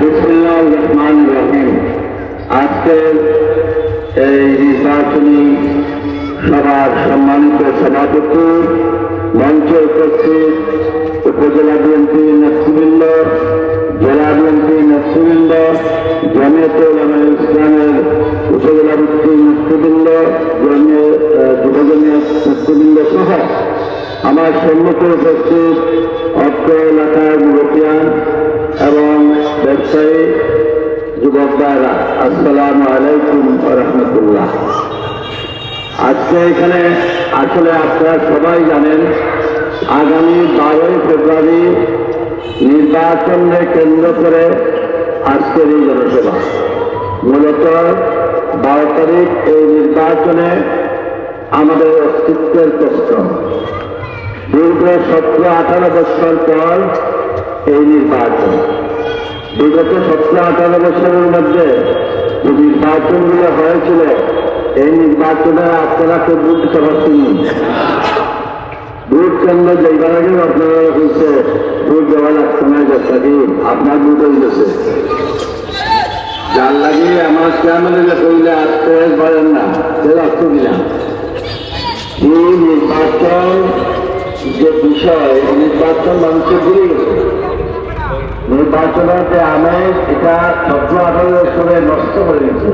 বিসমিল্লাহির রহমানির রহিম। আজকের এই নির্বাচনী সভার সম্মানিত সভাপতি, মঞ্চে উপস্থিত উপজেলা বিএনপির নেতৃবৃন্দ, জেলা বিএনপির নেতৃবৃন্দ, জমিয়তে উলামায়ে ইসলামের উপজেলা ভিত্তিক নেতৃবৃন্দ, যুবজনীয় নেতৃবৃন্দ সহ আমার সম্মুখে উপস্থিত অত্র এলাকার যুবতীয়ান এবং ব্যবসায়ী যুবক ভাইরা, আসসালামু আলাইকুম ওয়া রাহমাতুল্লাহ। আজকে এখানে আসলে আপনারা সবাই জানেন, আগামী 12 ফেব্রুয়ারি নির্বাচনকে কেন্দ্র করে আজকের এই জনসভা। মূলত 12 তারিখ এই নির্বাচনে আমাদের অস্তিত্বের প্রশ্ন। দীর্ঘ 17-18 বছর পর এই নির্বাচন। বিগত 17-18 বছরের মধ্যে যে নির্বাচনগুলো হয়েছিল, এই নির্বাচনে আপনারা কেউ ভোট দিতে পারছেন। ভোট কেন্দ্র যাইবার আগে আপনারা বলছে ভোট দেওয়া লাগছে না, যাত্রাকে আপনার ভোট হয়ে গেছে। যার লাগিয়ে আমার ফ্যামিলি কইলে আসতে পারেন না, সে আসতে দিলাম। এই নির্বাচন যে বিষয়, নির্বাচন মানুষের ভুলে গেছে। নির্বাচনের যে আমেজ, এটা 17-18 বছরে নষ্ট করে দিচ্ছে।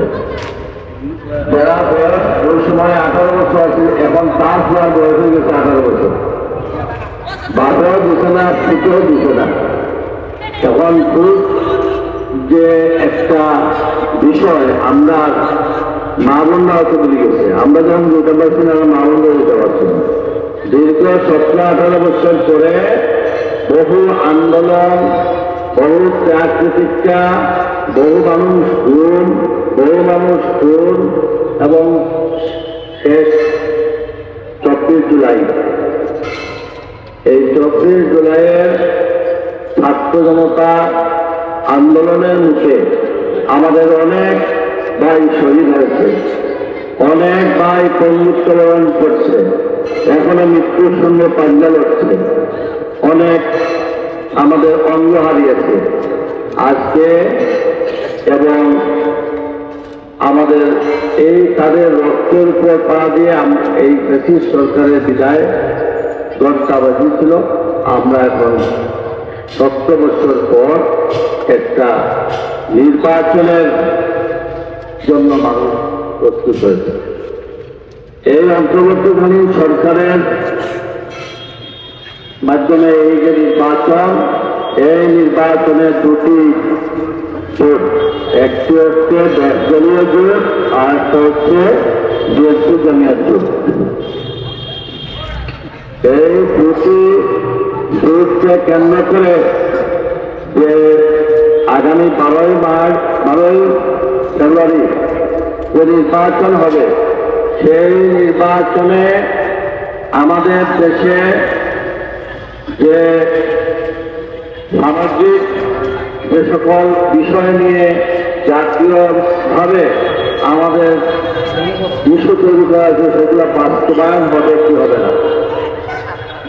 যারা বয়স ওই সময় 18 বছর আছে, এখন তার পর বয়স হয়ে গেছে 18 বছর। বারোও দিচ্ছে না, 17ও দিচ্ছে না। তখন খুব যে একটা বিষয়, আমরা মা বোনরা হয়তো ভুলে গেছে। আমরা যখন যেতে পারছি না, আমরা মা বোনরা যেতে পারছি না। দীর্ঘ 17-18 বছর পরে বহু আন্দোলন, বহু ত্যাগ প্রতিজ্ঞা, বহু মানুষ খুন এবং শেষ 24 জুলাই। এই 24 জুলাইয়ের ছাত্র জনতা আন্দোলনের মুখে আমাদের অনেক ভাই শহীদ হয়েছে, অনেক ভাই পঙ্গুত্ববরণ করছে, এখনো মৃত্যুর সঙ্গে পাঞ্জা লড়ছে, অনেক আমাদের অঙ্গ হারিয়েছে। আজকে এবং আমাদের এই তাদের রক্তের উপর পা দিয়ে এই ব্রিটিশ সরকারের বিদায় ঘণ্টা বাজিয়েছিল। আমরা এখন 17 বছর পর একটা নির্বাচনের জন্য মানুষ প্রস্তুত হয়েছে। এই অন্তর্বর্তীকালীন সরকারের মাধ্যমে এই যে নির্বাচন, এই নির্বাচনের দুটি জোট, একটি হচ্ছে দলীয় জোট, আর একটা হচ্ছে বিএনপি জামায়াত জোট। এই দুটি জোটকে কেন্দ্র করে যে আগামী 12 ফেব্রুয়ারি যে নির্বাচন হবে, সেই নির্বাচনে আমাদের দেশে যে সামাজিক যে সকল বিষয় নিয়ে জাতীয়ভাবে আমাদের ইস্যু তৈরি করা আছে, সেগুলো বাস্তবায়ন হবে কি হবে না।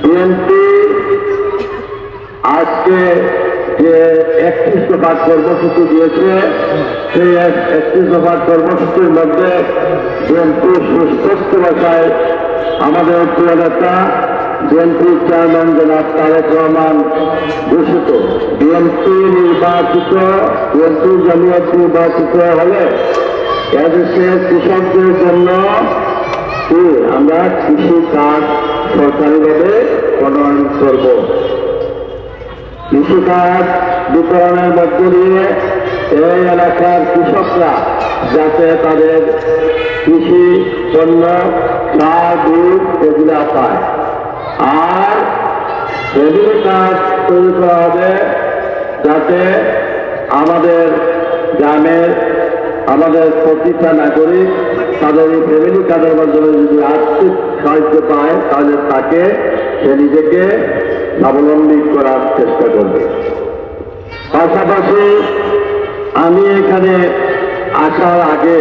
বিএনপি আজকে যে 31 দফার কর্মসূচি দিয়েছে, সেই 31 দফার কর্মসূচির মধ্যে বিএনপি সুস্পষ্ট ভাষায় আমাদের প্রিয় নেতা বিএনপির চেয়ারম্যান জনাব তারেক রহমান ঘোষিত, বিএনপি জামায়াত নির্বাচিত হলে এদেশের কৃষকদের জন্য আমরা কৃষি কাজ সরকারিভাবে প্রণয়ন করব। কৃষি কাজ বিতরণের মধ্য দিয়ে এই এলাকার কৃষকরা যাতে তাদের কৃষি পণ্য, সার, দুধ এগুলা পায়। আর ফ্যামিলি কার্ড তৈরি করা হবে, যাতে আমাদের গ্রামের আমাদের প্রতিটা নাগরিক তাদের এই ফ্যামিলি কার্ডের মাধ্যমে যদি আর্থিক সাহায্য পায়, তাহলে তাকে সে নিজেকে স্বাবলম্বী করার চেষ্টা করবে। পাশাপাশি আমি এখানে আসার আগে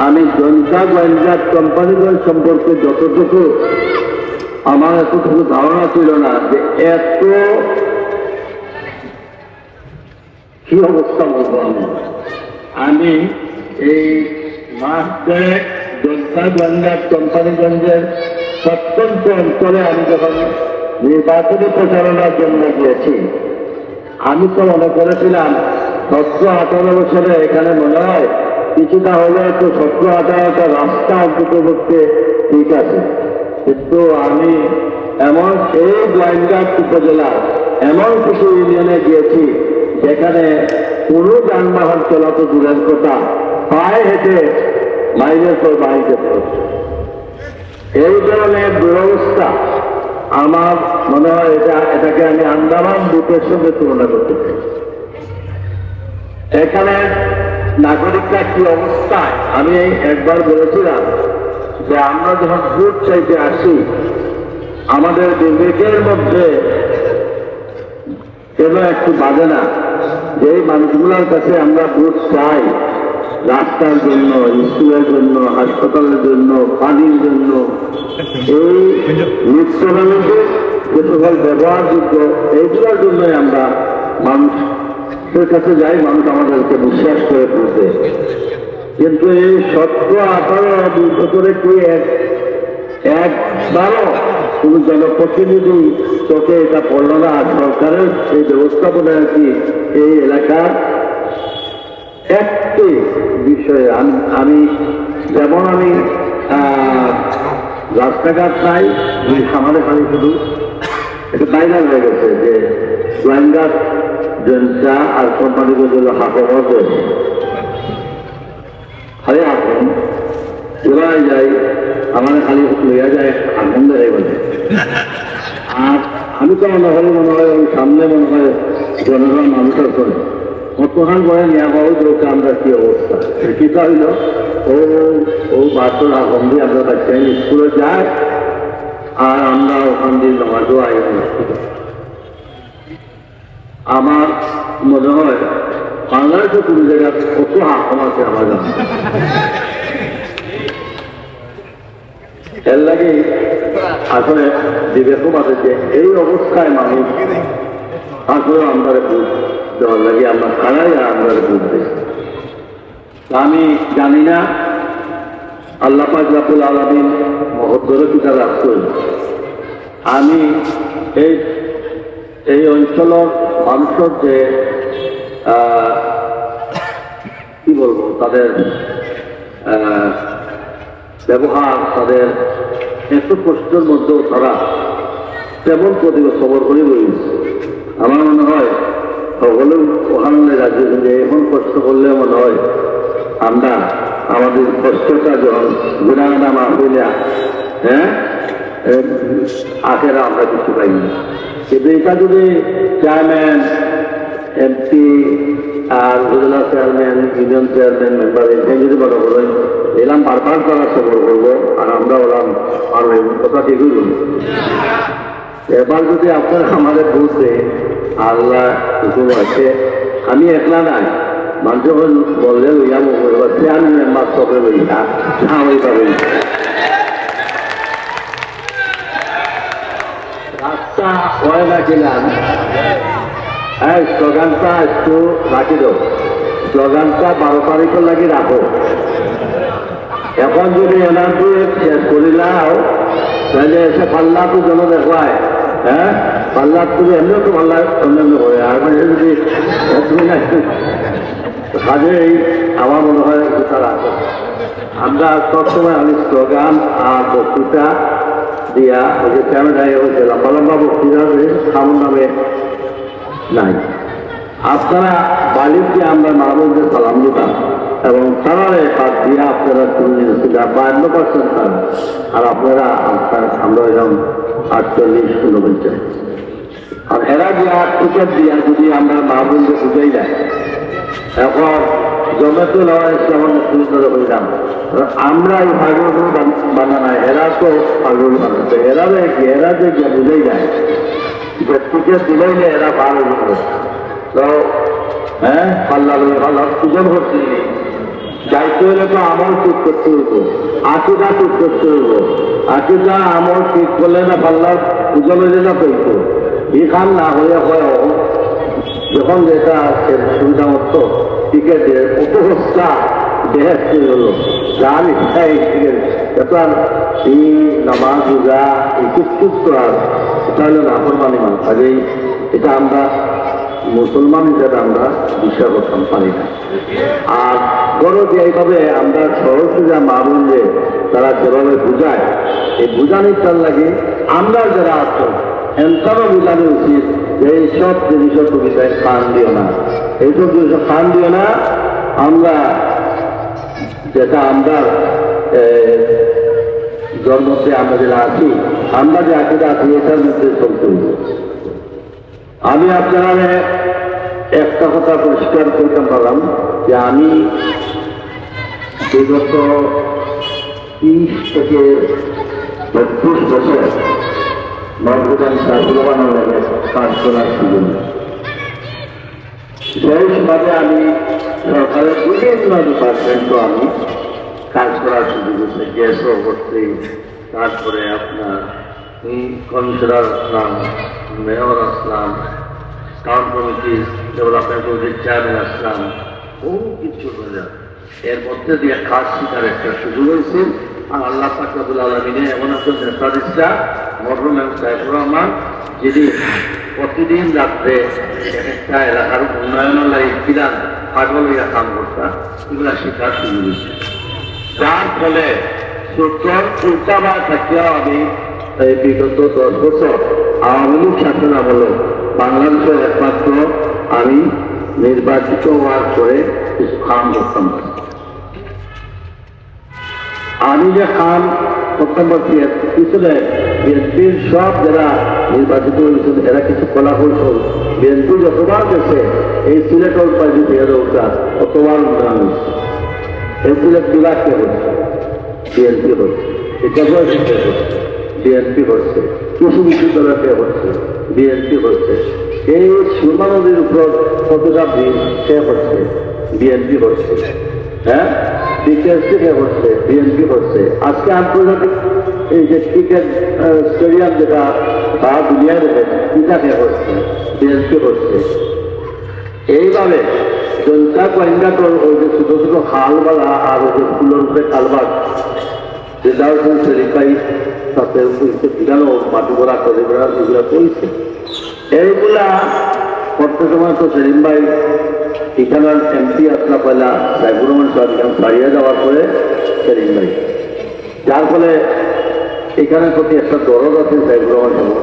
আমি জনতা গোয়েন্দা কোম্পানিগুলো সম্পর্কে যতটুকু আমার এতটুকু ধারণা ছিল না যে এত কি অবস্থা বলবো আমি এই মাসে জনতাগঞ্জের কোম্পানিগঞ্জের প্রত্যন্ত অঞ্চলে আমি যখন নির্বাচনী প্রচারণার জন্য গিয়েছি আমি তো মনে করেছিলাম 17-18 বছরে এখানে মনে হয় কিছুটা হলে তো 17-18টা রাস্তা অন্তত করতে ঠিক আছে, কিন্তু আমি এমন এই গোয়াইনঘাট উপজেলা এমন কিছু ইউনিয়নে গিয়েছি যেখানে কোনো যানবাহন চলা তো দূরের কথা, পায়ে হেঁটে মাইলের পর মাইল যেতে হচ্ছে। এই ধরনের দুরবস্থা আমার মনে হয় এটাকে আমি আন্দামান দ্বীপের সঙ্গে তুলনা করতে চাই। এখানে নাগরিকরা কি অবস্থায়, আমি একবার বলেছিলাম যে আমরা যখন ভোট চাইতে আসি আমাদের বিবেকের মধ্যে কেন একটু বাজে না যে এই মানুষগুলোর কাছে আমরা ভোট চাই রাস্তার জন্য, স্কুলের জন্য, হাসপাতালের জন্য, পানির জন্য, এই নিত্যনৈমিত্তিক যে সকল ব্যবহারযোগ্য এইগুলোর জন্যই আমরা মানুষের কাছে যাই, মানুষ আমাদেরকে বিশ্বাস করে তুলতে। কিন্তু এই 17-18 বছরে কি একবারও কোন জনপ্রতিনিধি চোখে এটা পড়ল না? সরকারের এই ব্যবস্থাপনায় কি এই এলাকার একটি বিষয়ে আমি যেমন আমি রাস্তাঘাট নাই, আমাদের খালি শুধু এটা ভাইরাল হয়ে গেছে যে গোয়াইনঘাট জনতা আর কোম্পানিগুলো হাফামত হয়েছে। খালি আসুন চলাই যাই, আমাদের খালি লইয়া যায় আনন্দ হয়ে গেছে। আর আমি তো মনে হয় ওই সামনে মনে হয় জনগণ মানুষের করে কতখান করে নেওয়া পাবো যে আমরা কি অবস্থা কি হইল ও বাচ্চার আগম দিয়ে আমরা বাচ্চাই স্কুলে যায় আর আমরা ওখান দিয়ে নামাজও আই। আমার মনে হয় বাংলাদেশে কোনো জায়গায় কত হাকম আছে আমার জানা। এর লাগে আসলে বিবেকও আছে যে এই অবস্থায় মানুষ আসলে আমরা দেওয়ার লাগে আমরা খারাই আর আমরা বুঝতে। আমি জানি না আল্লাহ পাক রব্বুল আলামিন মহত্তর কিতা রাখছেন। আমি এই অঞ্চলের মানুষের যে কি বলবো তাদের ব্যবহার, তাদের এত কষ্টের মধ্যেও তারা তেমন প্রতিভা খবর করে বলেছে। আমার মনে হয় সকলেও ওখানে রাজ্যে যে এখন কষ্ট করলে মনে হয় আমরা আমাদের কষ্টটা যখন গুণাগানা মা হইলে আখেরা আমরা কিছু পাইনি। কিন্তু এটা যদি চেয়ারম্যান, এমপি আর উপজেলা চেয়ারম্যান, ইউনিয়ন চেয়ারম্যান, মেম্বার এখানে যদি বড় করেন এলাম বারবার তারা সফর করবো আর আমরা ওলাম পারবেন, কথা ঠিকই বলি। এবার যদি আপনারা আমাদের বলতে আল্লাহ হুকুম আছে, আমি একলা নাই, মানুষ বললে লইয়া চেয়ারম্যান মেম্বার সবে লইয়া না হয়ে পাবেন। রাস্তা হয় না কিলাম স্লোগানটা একটু রাখি দাও, স্লোগানটা 12 তারিখের লাগে রাখো। এখন যদি এনার্জি শেষ করিলাও তাহলে এসে পাল্লা তো যেন দেখবায়, পাল্লা তুমি এমনিও তো পাল্লা অন্যান্য করে আর মানে যদি কাজেই আমার মনে হয় তারা আমরা সবসময় আমি স্লোগান আর বক্তৃতা দিয়া ওই যে ক্যামেরায় হয়েছে লম্বা লম্বা বক্তৃতা সামন নামে নাই। আপনারা বাড়িতে আমরা মাহবুবকে সালাম দিতাম এবং তারারে পাত দিয়ে আপনারা 52% পান আর আপনারা আমরা এরকম 48-49। আর এরা যে টিকিট দিয়া যদি আমরা মাহবুবকে বুঝাই যায়, এখন জমেতে লড়াই ইসলামের মুক্তিযোদ্ধারা হইলাম, আমরা এই ভাগের কোনো বানা নাই, এরা তো পাগল বানাচ্ছে। এরা যে গিয়ে বুঝাই যায় যে টিকিট দিলেই এরা ভালো তো পাল্লা পাল্লা পুজো করছি যাইতে হলে তো আমল ঠিক করতে হইব, আকিদা ঠিক করতে হইব। আকিদা আমল ঠিক করলে না পাল্লার উজলে যেটা করতো এখান না হলে হয় যখন যেটা সুবিধা মতো টিকেটের উপহস্তা দেহের হলো যার ইচ্ছাই এখন এই নামাজ রোজা এই চুপ করার এটা হলো নাফরমানি মান। কাজেই এটা আমরা মুসলমান হিসেবে আমরা বিশ্বাস করতাম পারি না। আর বড় যে এইভাবে আমরা সহজ সোজা মানুষ যে তারা যেভাবে বুঝায় এই বুঝানিটার লাগে আমরা যারা আছো এমনও বোঝানো উচিত যে এইসব জিনিসের সুবিধায় খান দিও না, এইসব জিনিসের খান দিও না। আমরা যেটা আমরা জন্মতে আমরা যেটা আছি, আমরা যে আকিদা আছি এটার মধ্যে চলতে হবে। আমি আপনারা একটা কথা পরিষ্কার করতে পারলাম যে আমি বিগত 30 থেকে 32 বছর মর্যাদান সাহায্যবানোর লাগে কাজ করার সুযোগ। সেই সময় আমি সরকারের বিভিন্ন ডিপার্টমেন্টও আমি কাজ করার সুযোগ হচ্ছে। গ্যাসও করতে, তারপরে আপনার কমিশনার আসলাম, মেয়র আসলাম, টাউন কমিটির ডেভেলপমেন্ট কমিটির চেয়ারম্যান আসলাম, বহু কিছু হয়ে এর মধ্যে দিয়ে কাজ শিকার একটা সুযোগ হয়েছে। আর আল্লাহ পাক রব্বুল আলামিনে এমন একজন নেতা দিচ্ছা মরহুম সাইফুর রহমান, যিনি প্রতিদিন রাত্রে একটা এলাকার উন্নয়নের লাগে কিরান পাগল হইয়া কাম করতাম, এগুলা শিকার সুযোগ হয়েছে। যার ফলে সত্তর উল্টাবার থাকিয়াও আমি এই বিগত 10 বছর আওয়ামী লীগ শাসন আমলে বাংলাদেশের একমাত্র আমি নির্বাচিত হওয়ার পরে কিছু কাম করতাম। আমি যে কাম করতাম পিছনে বিএনপির সব যারা নির্বাচিত হয়েছেন এরা কিছু কলাকৌশল বিএনপি যতবার গেছে এই সিলেট পাইছে ফেয়ার ওটা অতবার উন্নয়ন হচ্ছে। এই সিলেট বিরাট কে হচ্ছে, বিএনপি হচ্ছে, এটা হচ্ছে বিএনপি হচ্ছে, কৃষি বিশ্ববিদ্যালয় কে হচ্ছে, বিএনপি হচ্ছে, এই সুরমা নদীর উপর কতটা ব্রিজ সে হচ্ছে, বিএনপি হচ্ছে, হ্যাঁ বিকেএসপি কে হচ্ছে, বিএনপি হচ্ছে। আজকে আন্তর্জাতিক এই যে ক্রিকেট স্টেডিয়াম যেটা সারা দুনিয়ায় রেখেছে এটা কে হচ্ছে, বিএনপি হচ্ছে। এইভাবে জনতা কয়েন্ডাটোর ওই যে ছোট ছোট খালবালা আর ওই যে ফুলের উপরে কালবার যেটা হচ্ছে সেরিকাই তাতে বিঘানো মাটি ভরা করে এগুলা করেছে। এইগুলা করতে সময় তো সেলিম ভাই এখানের এমপি আসলা পয়লা সাইফুর রহমান সাহেব এখানে ছাড়িয়ে যাওয়ার পরে সেলিম ভাই, যার ফলে এখানের প্রতি একটা দরদ আছে সাইফুর রহমান সাহেব।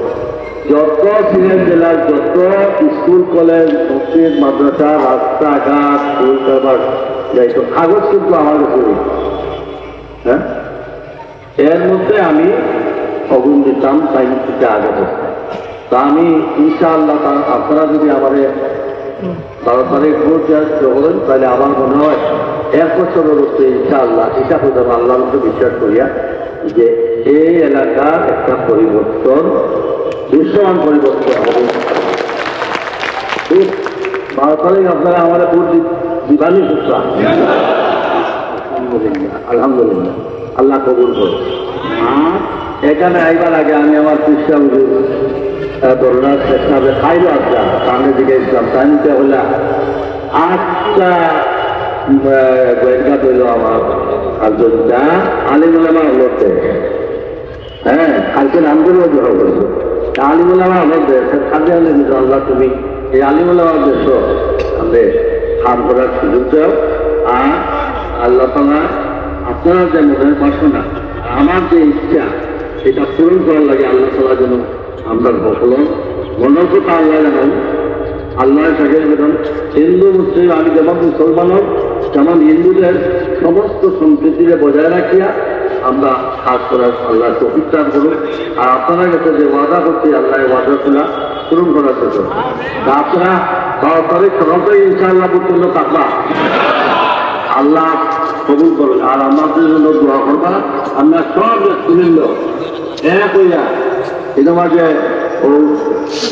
যত সিলেট জেলার যত স্কুল কলেজ মসজিদ মাদ্রাসা রাস্তাঘাট স্কুল কারবার যাইতো কাগজ কিন্তু আমার কাছে, হ্যাঁ এর মধ্যে আমি অগুন দিতাম টাইম থেকে আগে করতাম। তা আমি ইনশাআল্লাহ আপনারা যদি আমাদের 12 তারিখ ভোট করেন তাহলে আমার মনে হয় 1 বছরের মধ্যে ইনশাআল্লাহ এটা হতে হবে আল্লাহর মধ্যে বিশ্বাস করিয়া যে এই এলাকার একটা পরিবর্তন, দৃশ্যমান পরিবর্তন হবে। 12 তারিখ আপনারা আমাদের ভোট দিবানি সুস্থা আলহামদুলিল্লাহ আল্লাহ কবুল করুন। এখানে আইবার আগে আমি আমার খ্রিস্টান ধরনার চেষ্টা খাইলো আসা সামনের দিকে ইসলাম টাইমতে হলে 8টা গোয়েন্দা তৈল আমার আলজা আলিমুলামা হলতে, হ্যাঁ কালকে নামগুলো গ্রহণ করেছে আলিমুলামা হলতে খাদ্য হলে আল্লাহ তুমি এই আলিমুলামার দেশ আমাদের কাম করার সুযোগ দাও। আর আল্লাহ তাআলা আপনারা যে মনের বাসনা আমার যে ইচ্ছা এটা পূরণ করার লাগে আল্লাহ তাআলা যেন আমরা বললাম মনের কথা আল্লাহ জানান, আল্লাহ সাথে বেতন হিন্দু মুসলিম আমি যেমন মুসলমান হোক তেমন হিন্দুদের সমস্ত সম্প্রীতিকে বজায় রাখিয়া আমরা কাজ করার আল্লাহ তৌফিক দান করুন। আর আপনারা কাছে যে ওয়াদা করছি আল্লাহ ওয়াদাগুলা পূরণ করার জন্য আপনারা 12 তারিখ সকালে ইনশাআল্লাহ পর্যন্ত থাকবা, আল্লাহ কবুল করুন। আর আমাদের জন্য দোয়া করবা, আমরা সব ব্যক্তিবৃন্দ এক হইয়া এটা মাঝে ও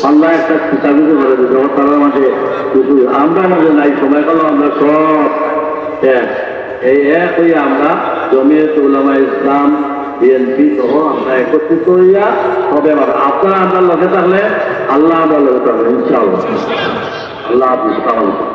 আল্লাহ একটা চাকরি করে দিতে তারা মাঝে কিছু আমরা মাঝে নাই সময় পেলাম আমরা সব এই এক হইয়া আমরা জমিয়ত উলামা ইসলাম বিএনপি সহ আমরা একত্রিত হইয়া হবে। আপনারা আপনার লক্ষ্যে থাকলে আল্লাহ আমার লক্ষ্যে থাকবেন ইনশাআল্লাহ। আল্লাহ হাফিজ।